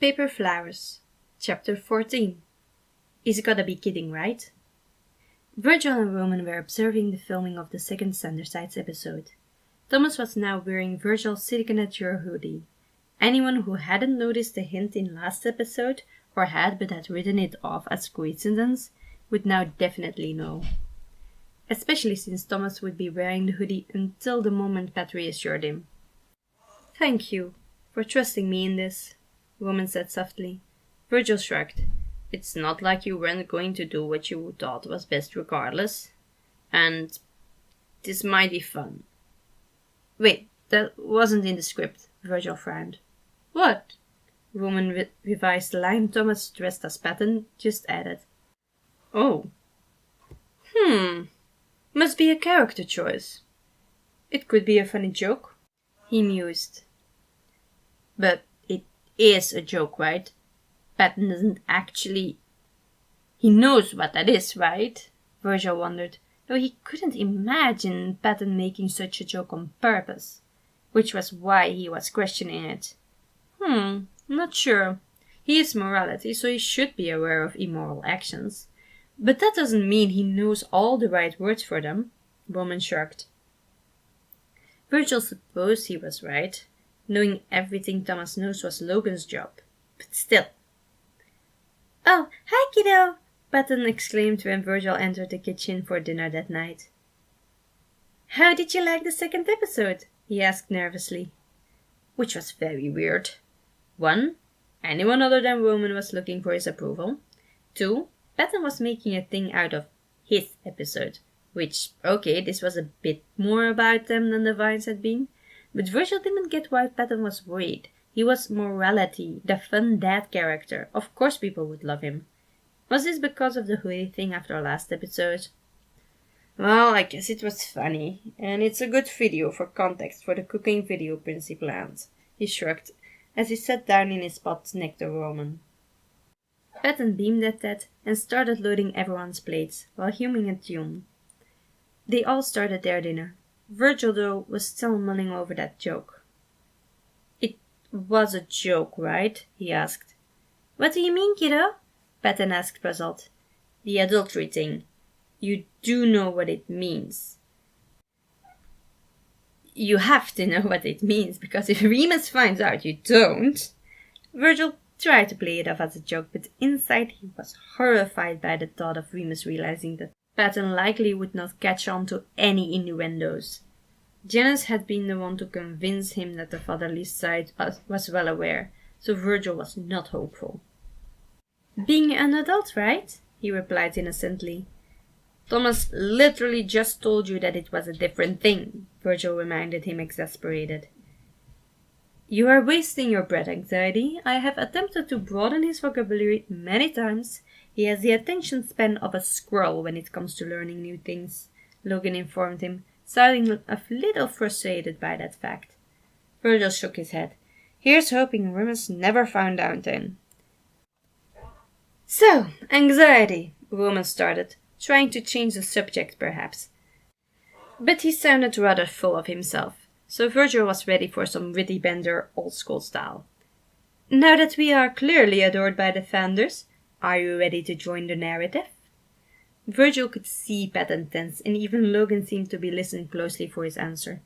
Paper Flowers, Chapter 14. He's gotta be kidding, right? Virgil and Roman were observing the filming of the second Sandersides episode. Thomas was now wearing Virgil's signature hoodie. Anyone who hadn't noticed the hint in last episode, or had but had written it off as coincidence, would now definitely know. Especially since Thomas would be wearing the hoodie until the moment Pat reassured him. "Thank you for trusting me in this," Roman said softly. Virgil shrugged. "It's not like you weren't going to do what you thought was best regardless. And this might be fun." "Wait, that wasn't in the script," Virgil frowned. "What?" Roman revised the line Thomas, dressed as Patton, just added. "Oh. Must be a character choice. It could be a funny joke," he mused. "But it is a joke, right? Patton doesn't actually..." "He knows what that is, right?" Virgil wondered, though he couldn't imagine Patton making such a joke on purpose, which was why he was questioning it. Not sure. He is morality, so he should be aware of immoral actions. But that doesn't mean he knows all the right words for them," Roman shrugged. Virgil supposed he was right. Knowing everything Thomas knows was Logan's job. But still. "Oh, hi kiddo!" Patton exclaimed when Virgil entered the kitchen for dinner that night. "How did you like the second episode?" he asked nervously. Which was very weird. 1. Anyone other than Roman was looking for his approval. 2. Patton was making a thing out of his episode. Which, okay, this was a bit more about them than the Vines had been. But Virgil didn't get why Patton was worried. He was morality, the fun dad character. Of course people would love him. Was this because of the hoodie thing after last episode? "Well, I guess it was funny, and it's a good video for context for the cooking video Prince planned," he shrugged, as he sat down in his spot next to Roman. Patton beamed at that and started loading everyone's plates, while humming a tune. They all started their dinner. Virgil, though, was still mulling over that joke. "It was a joke, right?" he asked. "What do you mean, kiddo?" Patton asked, puzzled. "The adultery thing. You do know what it means." "You have to know what it means, because if Remus finds out you don't..." Virgil tried to play it off as a joke, but inside he was horrified by the thought of Remus realizing that Patton likely would not catch on to any innuendos. Janice had been the one to convince him that the fatherly side was well aware, so Virgil was not hopeful. "Being an adult, right?" he replied innocently. "Thomas literally just told you that it was a different thing," Virgil reminded him, exasperated. "You are wasting your breath, Anxiety. I have attempted to broaden his vocabulary many times. He has the attention span of a squirrel when it comes to learning new things," Logan informed him, sounding a little frustrated by that fact. Virgil shook his head. "Here's hoping Remus never found out then." "So, Anxiety," Roman started, trying to change the subject perhaps. But he sounded rather full of himself, so Virgil was ready for some witty banter old school style. "Now that we are clearly adored by the Fanders, are you ready to join the narrative?" Virgil could see Patton tense, and even Logan seemed to be listening closely for his answer.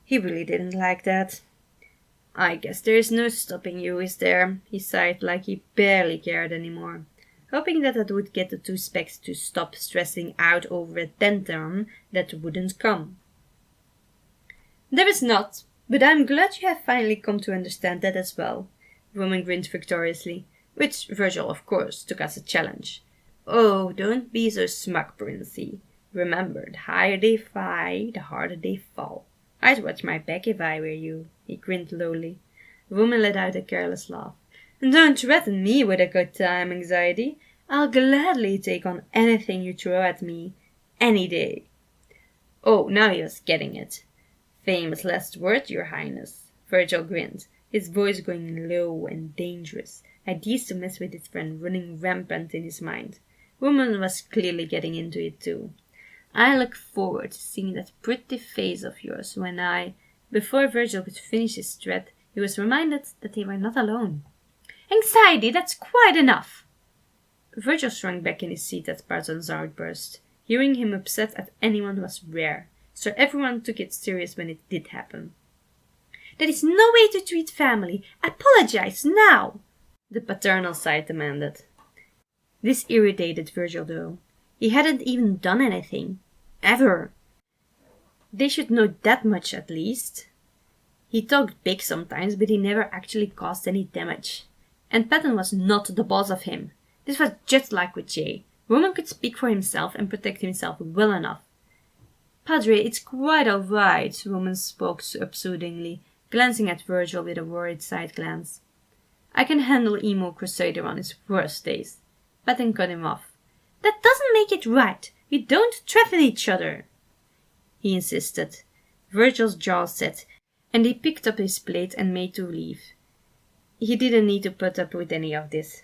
He really didn't like that. "I guess there is no stopping you, is there?" he sighed, like he barely cared anymore, hoping that it would get the two specs to stop stressing out over a tantrum that wouldn't come. "There is not, but I'm glad you have finally come to understand that as well," Roman grinned victoriously, which Virgil, of course, took as a challenge. "Oh, don't be so smug, Princey. Remember, the higher they fly, the harder they fall. I'd watch my back if I were you," he grinned lowly. Roman let out a careless laugh. "Don't threaten me with a good time, Anxiety. I'll gladly take on anything you throw at me, any day." Oh, now he was getting it. "Famous last word, Your Highness," Virgil grinned, his voice going low and dangerous, ideas to mess with his friend running rampant in his mind. Roman was clearly getting into it too. "I look forward to seeing that pretty face of yours when I..." Before Virgil could finish his threat, he was reminded that they were not alone. Anxiety, that's quite enough! Virgil shrank back in his seat at Patton's outburst. Hearing him upset at anyone was rare, so everyone took it serious when it did happen. That is no way to treat family. Apologize now! The paternal side demanded. This irritated Virgil though. He hadn't even done anything. Ever. They should know that much at least. He talked big sometimes, but he never actually caused any damage. And Patton was not the boss of him. This was just like with Jay. Roman could speak for himself and protect himself well enough. Padre, it's quite alright, Roman spoke up soothingly, glancing at Virgil with a worried side glance. I can handle Emo Crusader on his worst days. Patton cut him off. That doesn't make it right. We don't threaten each other, he insisted. Virgil's jaw set, and he picked up his plate and made to leave. He didn't need to put up with any of this.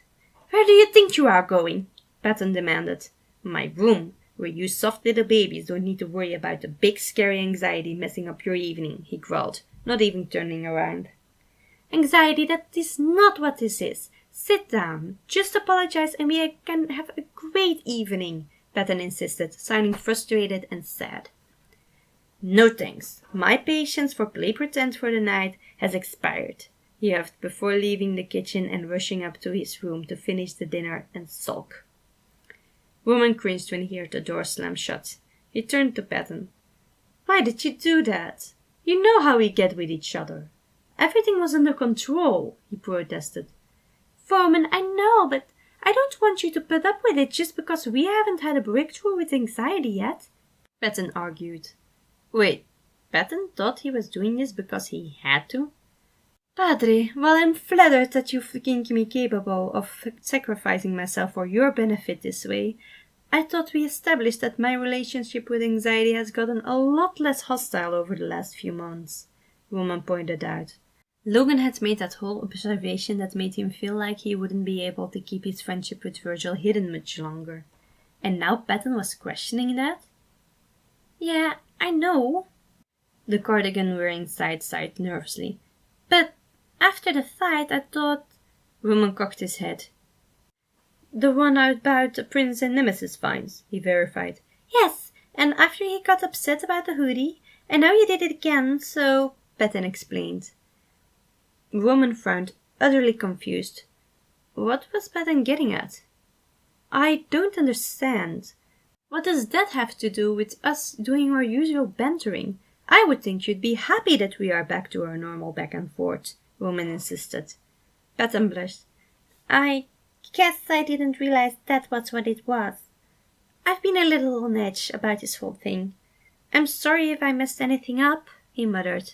Where do you think you are going? Patton demanded. My room, where you soft little babies don't need to worry about the big scary anxiety messing up your evening, he growled, not even turning around. Anxiety, that is not what this is. Sit down. Just apologize and we can have a great evening, Patton insisted, sounding frustrated and sad. No thanks. My patience for play pretend for the night has expired, he huffed before leaving the kitchen and rushing up to his room to finish the dinner and sulk. Roman cringed when he heard the door slam shut. He turned to Patton. Why did you do that? You know how we get with each other. Everything was under control, he protested. Roman, I know, but I don't want you to put up with it just because we haven't had a breakthrough with anxiety yet, Patton argued. Wait, Patton thought he was doing this because he had to? Padre, while I'm flattered that you think me capable of sacrificing myself for your benefit this way, I thought we established that my relationship with anxiety has gotten a lot less hostile over the last few months, Roman pointed out. Logan had made that whole observation that made him feel like he wouldn't be able to keep his friendship with Virgil hidden much longer. And now Patton was questioning that? Yeah, I know, the cardigan-wearing sighed nervously. But after the fight, I thought... Roman cocked his head. The one about the Prince and Nemesis finds, he verified. Yes, and after he got upset about the hoodie, and now you did it again, so... Patton explained. Roman frowned, utterly confused. What was Patton getting at? I don't understand. What does that have to do with us doing our usual bantering? I would think you'd be happy that we are back to our normal back and forth, Roman insisted. Patton blushed. I guess I didn't realize that was what it was. I've been a little on edge about this whole thing. I'm sorry if I messed anything up, he muttered.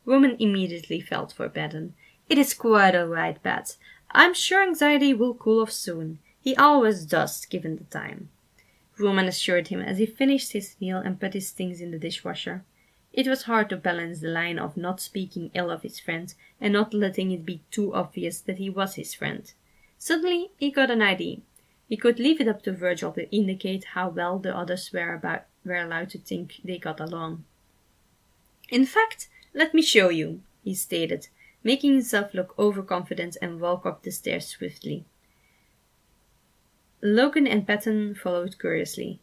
Roman immediately felt for Patton. It is quite all right, Pat. I'm sure anxiety will cool off soon. He always does, given the time. Roman assured him as he finished his meal and put his things in the dishwasher. It was hard to balance the line of not speaking ill of his friend and not letting it be too obvious that he was his friend. Suddenly he got an idea. He could leave it up to Virgil to indicate how well the others were allowed to think they got along. In fact, let me show you, he stated, making himself look overconfident and walk up the stairs swiftly. Logan and Patton followed curiously.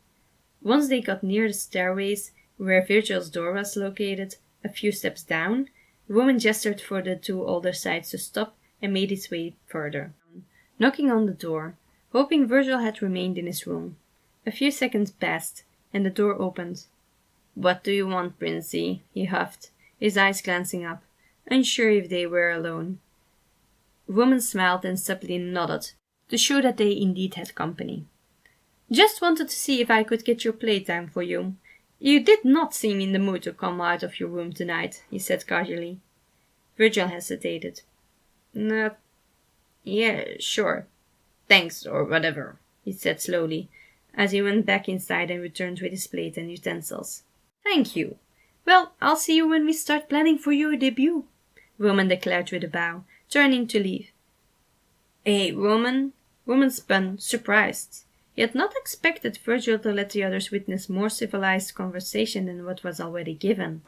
Once they got near the stairways, where Virgil's door was located, a few steps down, Roman gestured for the two older sides to stop and made his way further, knocking on the door, hoping Virgil had remained in his room. A few seconds passed, and the door opened. What do you want, Princey? He huffed, his eyes glancing up, unsure if they were alone. Roman smiled and subtly nodded, to show that they indeed had company. Just wanted to see if I could get your playtime for you. You did not seem in the mood to come out of your room tonight, he said casually. Virgil hesitated. Yeah, sure. Thanks, or whatever, he said slowly, as he went back inside and returned with his plate and utensils. Thank you. Well, I'll see you when we start planning for your debut, Roman declared with a bow, turning to leave. Hey, Roman. Roman spun, surprised. He had not expected Virgil to let the others witness more civilized conversation than what was already given.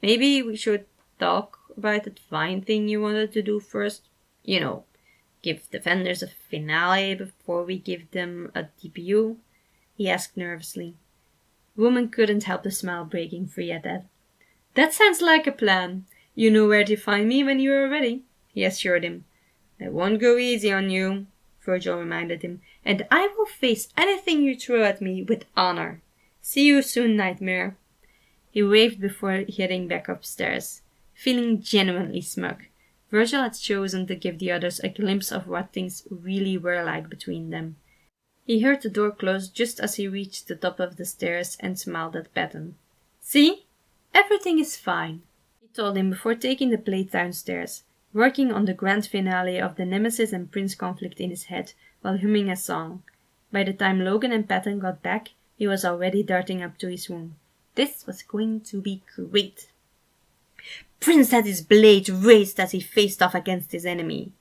Maybe we should talk about that fine thing you wanted to do first. You know, give defenders a finale before we give them a debut? He asked nervously. The woman couldn't help the smile breaking free at that. That sounds like a plan. You know where to find me when you are ready, he assured him. I won't go easy on you, Virgil reminded him, and I will face anything you throw at me with honor. See you soon, Nightmare. He waved before heading back upstairs, feeling genuinely smug. Virgil had chosen to give the others a glimpse of what things really were like between them. He heard the door close just as he reached the top of the stairs and smiled at Patton. See? Everything is fine, he told him before taking the plate downstairs, working on the grand finale of the Nemesis and Prince conflict in his head while humming a song. By the time Logan and Patton got back, he was already darting up to his room. This was going to be great. Prince had his blade raised as he faced off against his enemy.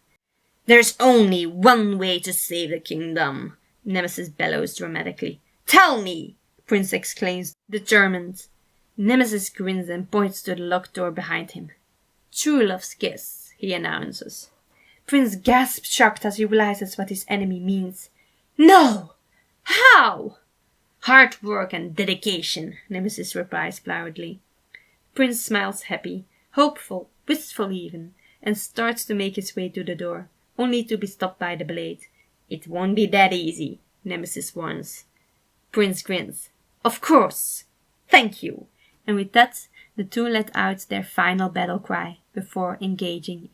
There's only one way to save the kingdom, Nemesis bellows dramatically. Tell me, Prince exclaims, determined. Nemesis grins and points to the locked door behind him. True love's kiss, he announces. Prince gasps shocked as he realizes what his enemy means. No! How? Hard work and dedication, Nemesis replies proudly. Prince smiles happy, hopeful, wistful even, and starts to make his way to the door, only to be stopped by the blade. It won't be that easy, Nemesis warns. Prince grins. Of course. Thank you. And with that, the two let out their final battle cry before engaging in